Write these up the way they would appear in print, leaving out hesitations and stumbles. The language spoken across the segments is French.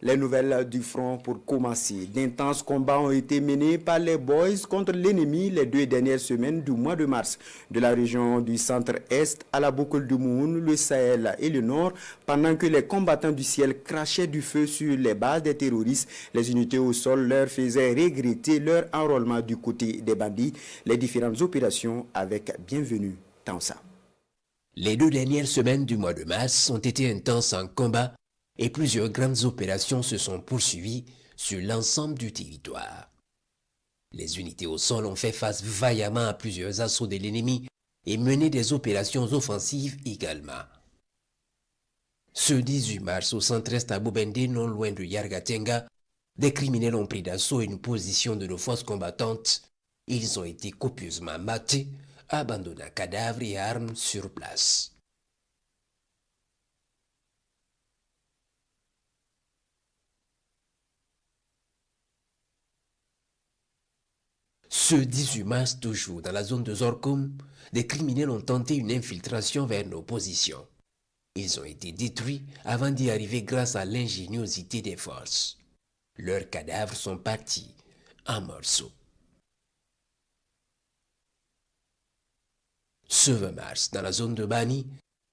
Les nouvelles du front pour commencer. D'intenses combats ont été menés par les Boys contre l'ennemi les 2 dernières semaines du mois de mars. De la région du centre-est à la boucle du Moun, le Sahel et le Nord, pendant que les combattants du ciel crachaient du feu sur les bases des terroristes, les unités au sol leur faisaient regretter leur enrôlement du côté des bandits. Les différentes opérations avec Bienvenue Tansa. Les 2 dernières semaines du mois de mars ont été intenses en combat et plusieurs grandes opérations se sont poursuivies sur l'ensemble du territoire. Les unités au sol ont fait face vaillamment à plusieurs assauts de l'ennemi et mené des opérations offensives également. Ce 18 mars, au centre-est à Bobende, non loin de Yargatenga, des criminels ont pris d'assaut une position de nos forces combattantes. Ils ont été copieusement matés, abandonnant cadavres et armes sur place. Ce 18 mars, toujours dans la zone de Zorkum, des criminels ont tenté une infiltration vers nos positions. Ils ont été détruits avant d'y arriver grâce à l'ingéniosité des forces. Leurs cadavres sont partis en morceaux. Ce 20 mars, dans la zone de Bani,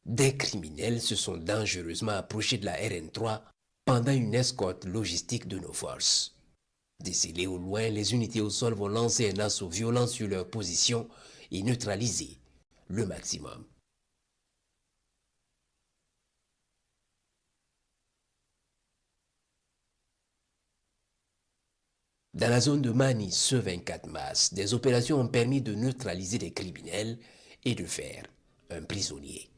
des criminels se sont dangereusement approchés de la RN3 pendant une escorte logistique de nos forces. Décelés au loin, les unités au sol vont lancer un assaut violent sur leur position et neutraliser le maximum. Dans la zone de Mani, ce 24 mars, des opérations ont permis de neutraliser des criminels et de faire un prisonnier.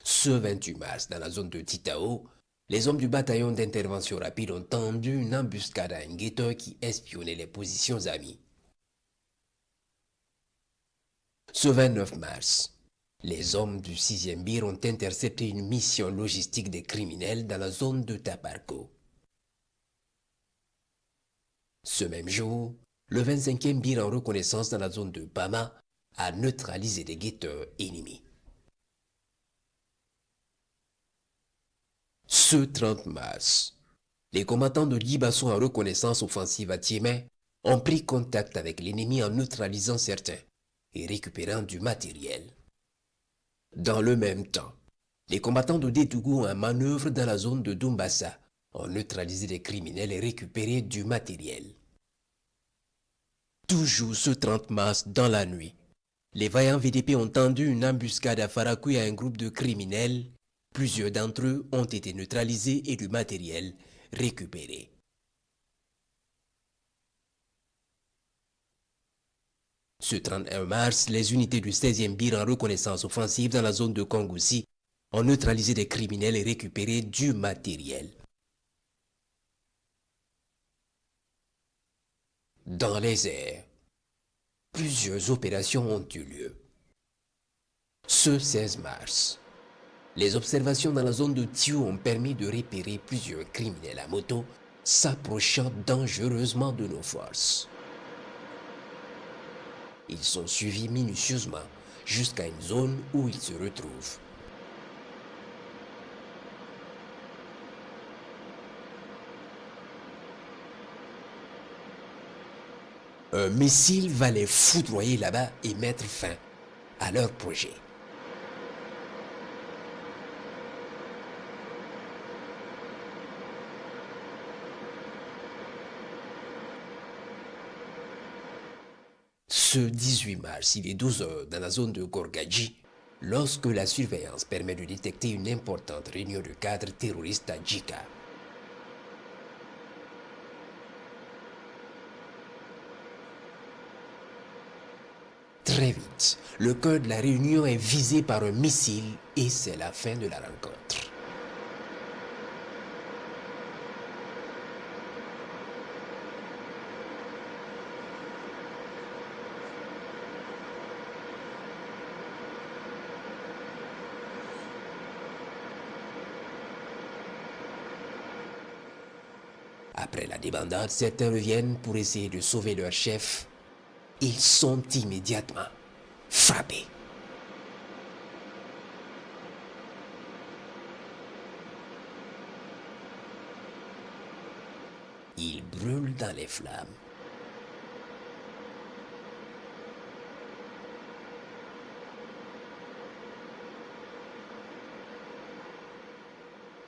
Ce 28 mars, dans la zone de Titao, les hommes du bataillon d'intervention rapide ont tendu une embuscade à un guetteur qui espionnait les positions amies. Ce 29 mars, les hommes du 6e BIR ont intercepté une mission logistique des criminels dans la zone de Taparco. Ce même jour, le 25e BIR en reconnaissance dans la zone de Bama a neutralisé des guetteurs ennemis. Ce 30 mars, les combattants de Libasso en reconnaissance offensive à Tiémé ont pris contact avec l'ennemi en neutralisant certains et récupérant du matériel. Dans le même temps, les combattants de Détougou en manœuvre dans la zone de Doumbassa ont neutralisé des criminels et récupéré du matériel. Toujours ce 30 mars dans la nuit, les vaillants VDP ont tendu une embuscade à Farakoui à un groupe de criminels. Plusieurs d'entre eux ont été neutralisés et du matériel récupéré. Ce 31 mars, les unités du 16e BIR en reconnaissance offensive dans la zone de Kongoussi ont neutralisé des criminels et récupéré du matériel. Dans les airs, plusieurs opérations ont eu lieu. Ce 16 mars, les observations dans la zone de Thiou ont permis de repérer plusieurs criminels à moto s'approchant dangereusement de nos forces. Ils sont suivis minutieusement jusqu'à une zone où ils se retrouvent. Un missile va les foudroyer là-bas et mettre fin à leur projet. Ce 18 mars, il est 12 heures dans la zone de Gorgadji, lorsque la surveillance permet de détecter une importante réunion de cadres terroristes à Djika. Très vite, le cœur de la réunion est visé par un missile et c'est la fin de la rencontre. Après la débandade, certains reviennent pour essayer de sauver leur chef. Ils sont immédiatement frappés. Il brûle dans les flammes.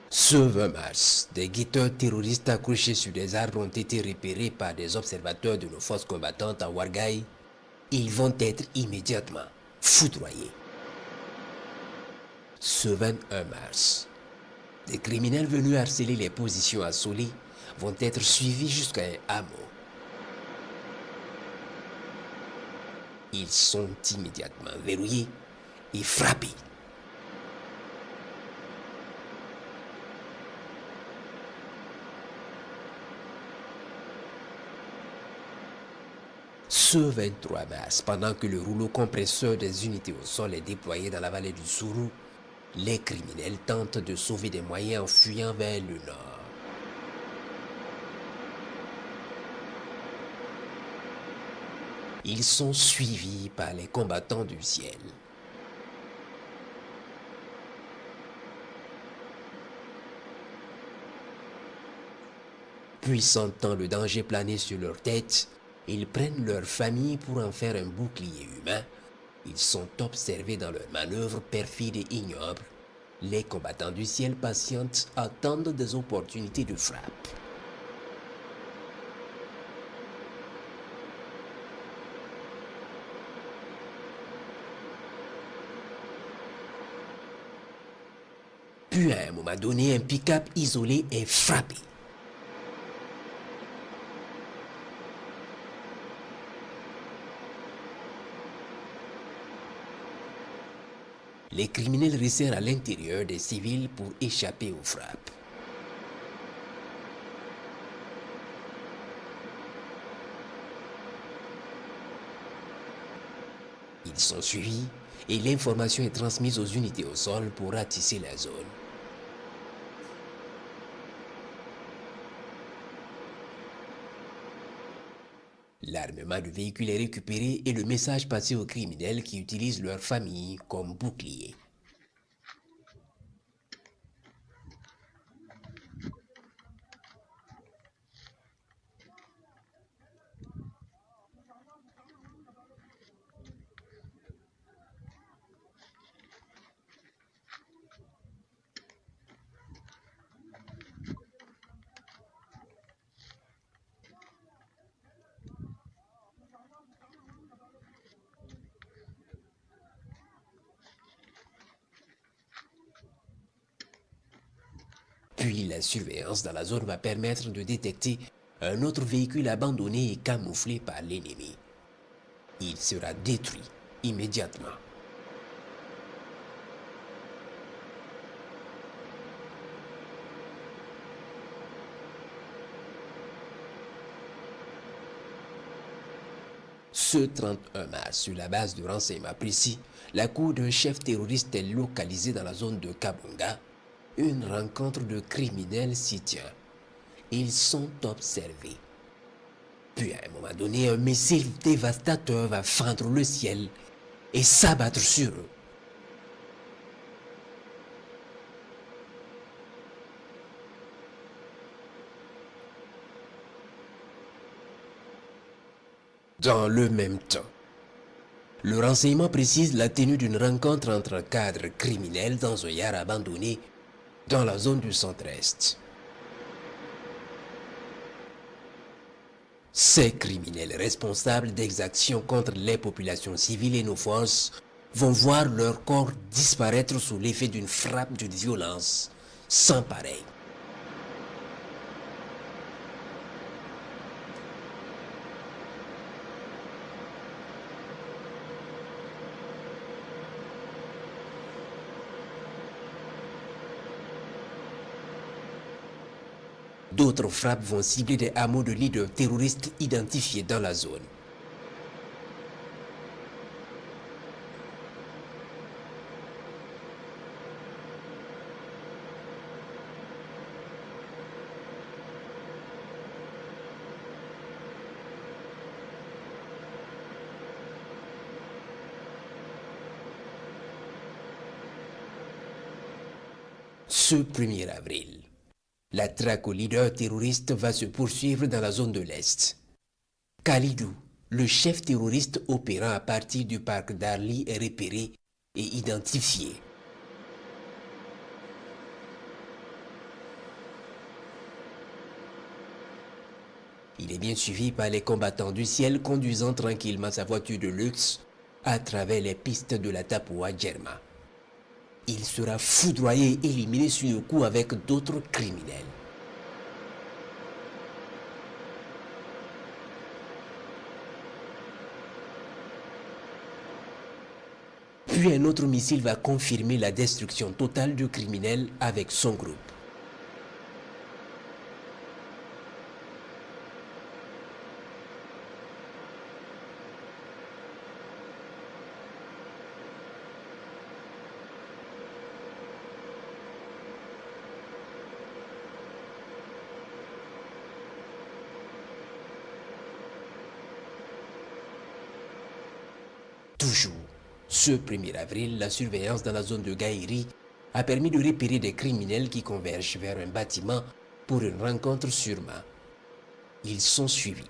Ce 20 mars, des guetteurs terroristes accrochés sur des arbres ont été repérés par des observateurs de nos forces combattantes à Ouarghaï. Ils vont être immédiatement foudroyés. Ce 21 mars, des criminels venus harceler les positions assolées vont être suivis jusqu'à un hameau. Ils sont immédiatement verrouillés et frappés. Ce 23 mars, pendant que le rouleau compresseur des unités au sol est déployé dans la vallée du Sourou, les criminels tentent de sauver des moyens en fuyant vers le nord. Ils sont suivis par les combattants du ciel. Puis sentant le danger planer sur leur tête, ils prennent leur famille pour en faire un bouclier humain. Ils sont observés dans leurs manœuvres perfides et ignobles. Les combattants du ciel patientent, attendent des opportunités de frappe. Puis à un moment donné, un pick-up isolé est frappé. Les criminels resserrent à l'intérieur des civils pour échapper aux frappes. Ils sont suivis et l'information est transmise aux unités au sol pour ratisser la zone. L'armement du véhicule est récupéré et le message passé aux criminels qui utilisent leur famille comme bouclier. Puis la surveillance dans la zone va permettre de détecter un autre véhicule abandonné et camouflé par l'ennemi. Il sera détruit immédiatement. Ce 31 mars, sur la base de renseignements précis, la cour d'un chef terroriste est localisée dans la zone de Kabonga. Une rencontre de criminels s'y tient. Ils sont observés. Puis à un moment donné, un missile dévastateur va fendre le ciel et s'abattre sur eux. Dans le même temps, le renseignement précise la tenue d'une rencontre entre cadres criminels dans un yard abandonné dans la zone du centre-est. Ces criminels responsables d'exactions contre les populations civiles et nos forces vont voir leur corps disparaître sous l'effet d'une frappe d'une violence sans pareil. D'autres frappes vont cibler des hameaux de leaders terroristes identifiés dans la zone. Ce 1er avril, La traque au leader terroriste va se poursuivre dans la zone de l'Est. Khalidou, le chef terroriste opérant à partir du parc d'Arli, est repéré et identifié. Il est bien suivi par les combattants du ciel conduisant tranquillement sa voiture de luxe à travers les pistes de la Tapua Djerma. Il sera foudroyé et éliminé sur le coup avec d'autres criminels. Puis un autre missile va confirmer la destruction totale du criminel avec son groupe. Toujours, ce 1er avril, la surveillance dans la zone de Gaïri a permis de repérer des criminels qui convergent vers un bâtiment pour une rencontre sur main. Ils sont suivis.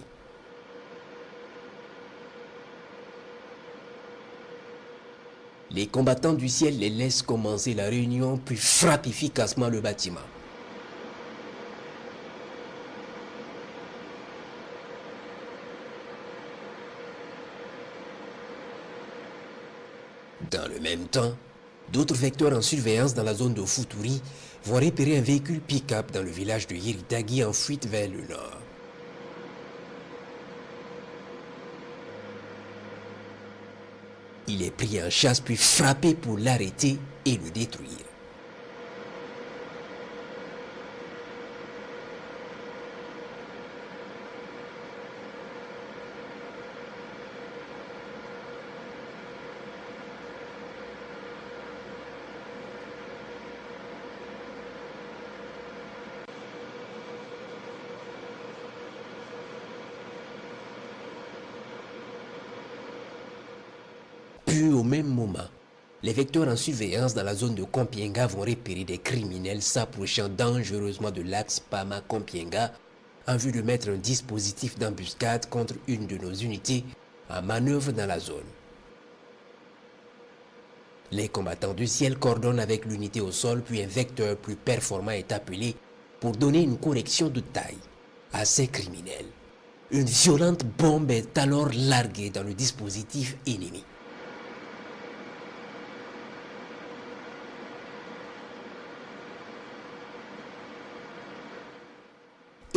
Les combattants du ciel les laissent commencer la réunion puis frappent efficacement le bâtiment. Dans le même temps, d'autres vecteurs en surveillance dans la zone de Futuri vont repérer un véhicule pick-up dans le village de Yiritagi en fuite vers le nord. Il est pris en chasse puis frappé pour l'arrêter et le détruire. Puis au même moment, les vecteurs en surveillance dans la zone de Kompienga vont repérer des criminels s'approchant dangereusement de l'axe Pama-Kompienga en vue de mettre un dispositif d'embuscade contre une de nos unités en manœuvre dans la zone. Les combattants du ciel coordonnent avec l'unité au sol, puis un vecteur plus performant est appelé pour donner une correction de taille à ces criminels. Une violente bombe est alors larguée dans le dispositif ennemi.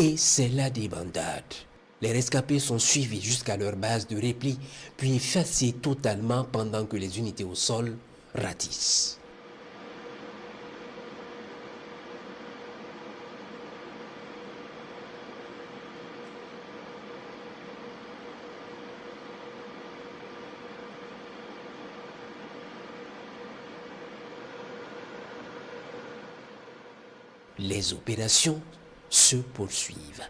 Et c'est la débandade. Les rescapés sont suivis jusqu'à leur base de repli, puis effacés totalement pendant que les unités au sol ratissent. Les opérations se poursuivent.